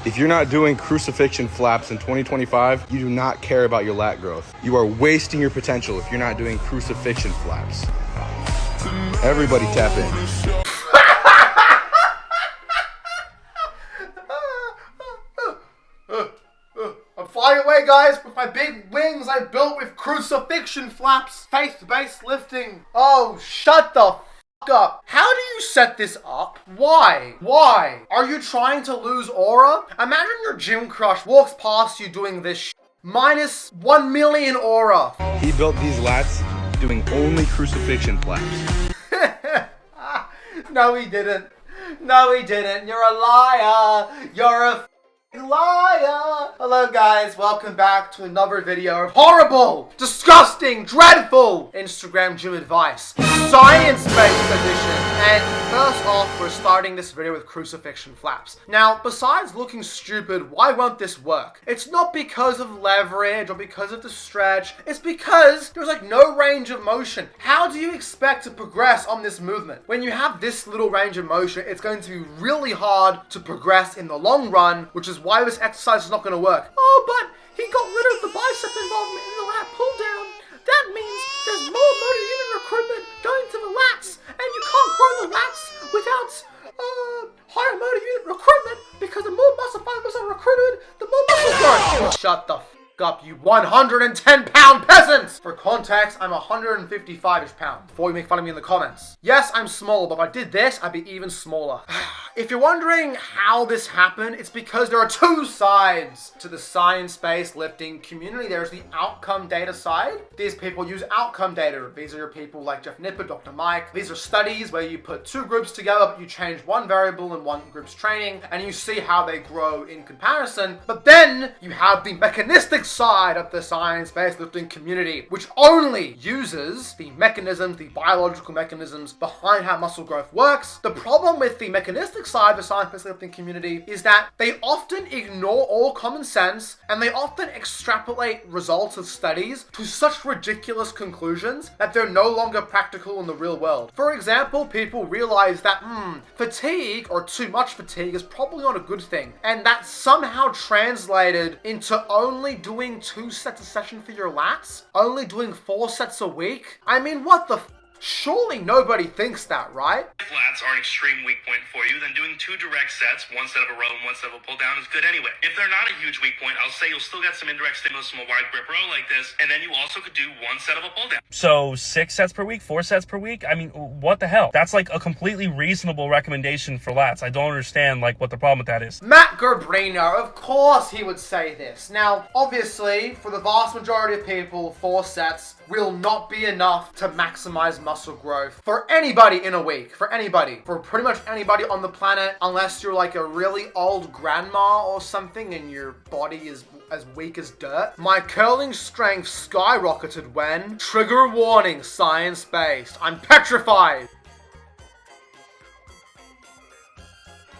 If you're not doing crucifixion flaps in 2025, you do not care about your lat growth. You are wasting your potential if you're not doing crucifixion flaps. Everybody tap in. I'm flying away, guys, with my big wings I built with crucifixion flaps, faith-based lifting. Oh, shut the f*** up. How do you set this up? Why? Why? Are you trying to lose aura? Imagine your gym crush walks past you doing this sh**. Minus 1 million aura. He built these lats doing only crucifixion flaps. No, he didn't. No, he didn't. You're a liar. You're a liar. Hello guys, welcome back to another video of horrible, disgusting, dreadful Instagram gym advice, science-based edition. And first off, we're starting this video with crucifixion flaps. Now, besides looking stupid, why won't this work? It's not because of leverage or because of the stretch, it's because there's like no range of motion. How do you expect to progress on this movement? When you have this little range of motion, it's going to be really hard to progress in the long run, which is why this exercise is not going to work. Oh, but he got rid of the bicep involvement in the lat pull down. That means there's more motor unit recruitment going to the lats, and you can't grow the lats without higher motor unit recruitment, because the more muscle fibers are recruited, the more muscle growth. Shut the f*** up, you 110-pound peasants! For context, I'm 155-ish pound, before you make fun of me in the comments. Yes, I'm small, but if I did this, I'd be even smaller. If you're wondering how this happened, it's because there are two sides to the science-based lifting community. There's the outcome data side. These people use outcome data. These are your people like Jeff Nippert, Dr. Mike. These are studies where you put two groups together, but you change one variable in one group's training, and you see how they grow in comparison. But then you have the mechanistic side of the science-based lifting community, which only uses the mechanisms, the biological mechanisms behind how muscle growth works. The problem with the mechanistic side of the science-based lifting community is that they often ignore all common sense, and they often extrapolate results of studies to such ridiculous conclusions that they're no longer practical in the real world. For example, people realize that fatigue or too much fatigue is probably not a good thing, and that somehow translated into only doing 2 sets a session for your lats? Only doing 4 sets a week? I mean, what the f***? Surely nobody thinks that, right? If lats are an extreme weak point for you, then doing 2 direct sets, 1 set of a row and 1 set of a pull down is good anyway. If they're not a huge weak point, I'll say you'll still get some indirect stimulus from a wide grip row like this, and then you also could do 1 set of a pull down. So 6 sets per week, 4 sets per week? I mean, what the hell? That's like a completely reasonable recommendation for lats. I don't understand like what the problem with that is. Matt Garbrino, of course he would say this. Now, obviously, for the vast majority of people, 4 sets will not be enough to maximize muscle growth for anybody in a week. For anybody. For pretty much anybody on the planet, unless you're like a really old grandma or something and your body is as weak as dirt. My curling strength skyrocketed when, trigger warning, science-based, I'm petrified.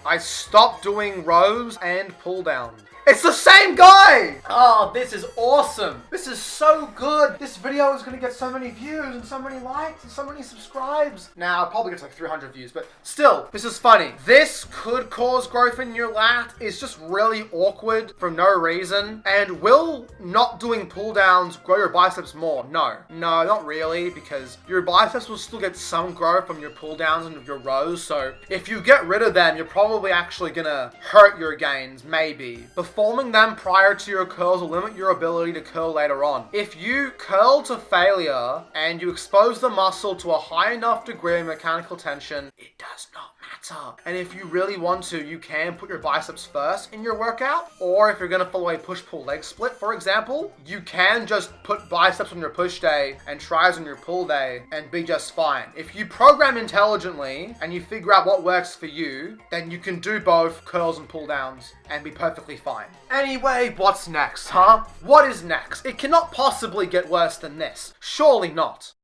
I stopped doing rows and pull down. It's the same guy! Oh, this is awesome. This is so good. This video is gonna get so many views and so many likes and so many subscribes. Now, I'll probably get to like 300 views, but still, this is funny. This could cause growth in your lat. It's just really awkward for no reason. And will not doing pull downs grow your biceps more? No, not really, because your biceps will still get some growth from your pull downs and your rows. So if you get rid of them, you're probably actually gonna hurt your gains, maybe. Performing them prior to your curls will limit your ability to curl later on. If you curl to failure and you expose the muscle to a high enough degree of mechanical tension, it does not matter. And if you really want to, you can put your biceps first in your workout, or if you're gonna follow a push-pull leg split, for example, you can just put biceps on your push day and tries on your pull day and be just fine. If you program intelligently and you figure out what works for you, then you can do both curls and pull downs and be perfectly fine. Anyway, what's next, huh? What is next? It cannot possibly get worse than this. Surely not.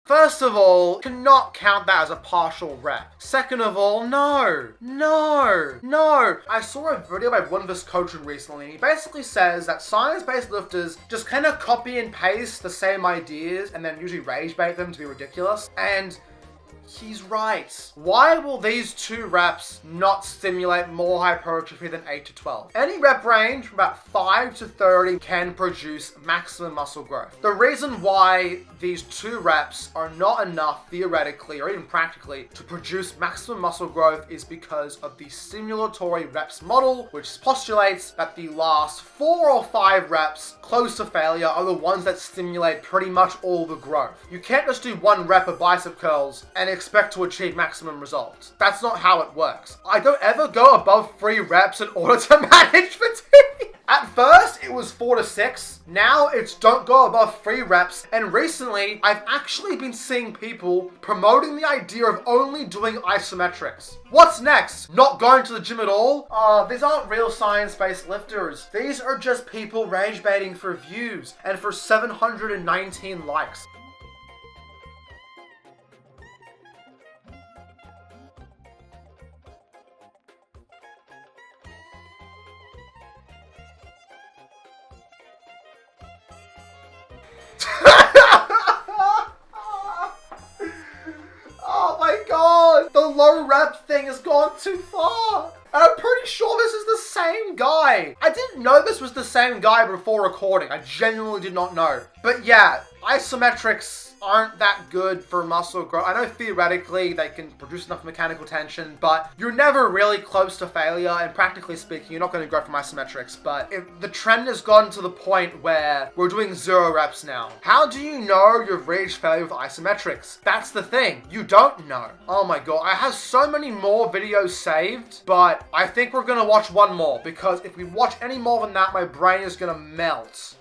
First of all, cannot count that as a partial rep. Second of all, no. I saw a video by one of his coaches recently, and he basically says that science-based lifters just kind of copy and paste the same ideas and then usually rage bait them to be ridiculous. And He's right. Why will these 2 reps not stimulate more hypertrophy than 8 to 12? Any rep range from about 5 to 30 can produce maximum muscle growth. The reason why these 2 reps are not enough theoretically or even practically to produce maximum muscle growth is because of the stimulatory reps model, which postulates that the last 4 or 5 reps close to failure are the ones that stimulate pretty much all the growth. You can't just do 1 rep of bicep curls and expect to achieve maximum results. That's not how it works. I don't ever go above 3 reps in order to manage fatigue. At first, it was 4 to 6. Now it's don't go above 3 reps. And recently, I've actually been seeing people promoting the idea of only doing isometrics. What's next? Not going to the gym at all? These aren't real science-based lifters. These are just people rage baiting for views and for 719 likes. Oh my god! The low rep thing has gone too far! I'm pretty sure this is the same guy. I didn't know this was the same guy before recording. I genuinely did not know. But yeah, isometrics aren't that good for muscle growth. I know theoretically they can produce enough mechanical tension, but you're never really close to failure, and practically speaking, you're not going to grow from isometrics. But if the trend has gotten to the point where we're doing 0 reps now, how do you know you've reached failure with isometrics? That's the thing. You don't know. Oh my god, I have so many more videos saved, but I think we're going to watch one more, because if we watch any more than that, my brain is going to melt.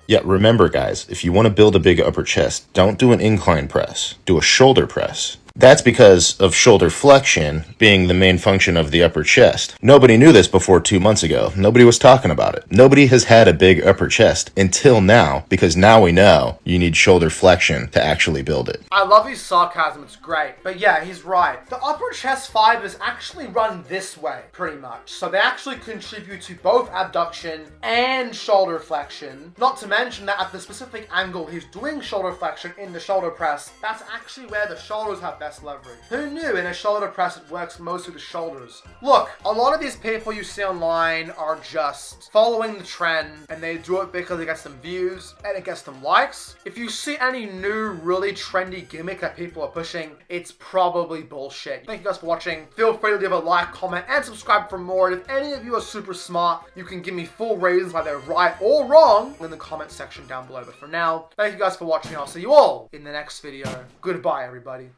Yeah, remember guys, if you want to build a big upper chest, don't do an incline press, do a shoulder press. That's because of shoulder flexion being the main function of the upper chest. Nobody knew this before 2 months ago. Nobody was talking about it. Nobody has had a big upper chest until now, because now we know you need shoulder flexion to actually build it. I love his sarcasm, it's great. But yeah, he's right. The upper chest fibers actually run this way, pretty much. So they actually contribute to both abduction and shoulder flexion. Not to mention that at the specific angle he's doing shoulder flexion in the shoulder press, that's actually where the shoulders have best leverage. Who knew in a shoulder press it works most of the shoulders? Look, a lot of these people you see online are just following the trend, and they do it because it gets them views and it gets them likes. If you see any new really trendy gimmick that people are pushing, it's probably bullshit. Thank you guys for watching. Feel free to leave a like, comment, and subscribe for more. And if any of you are super smart, you can give me full reasons why they're right or wrong in the comment section down below. But for now, thank you guys for watching. I'll see you all in the next video. Goodbye, everybody.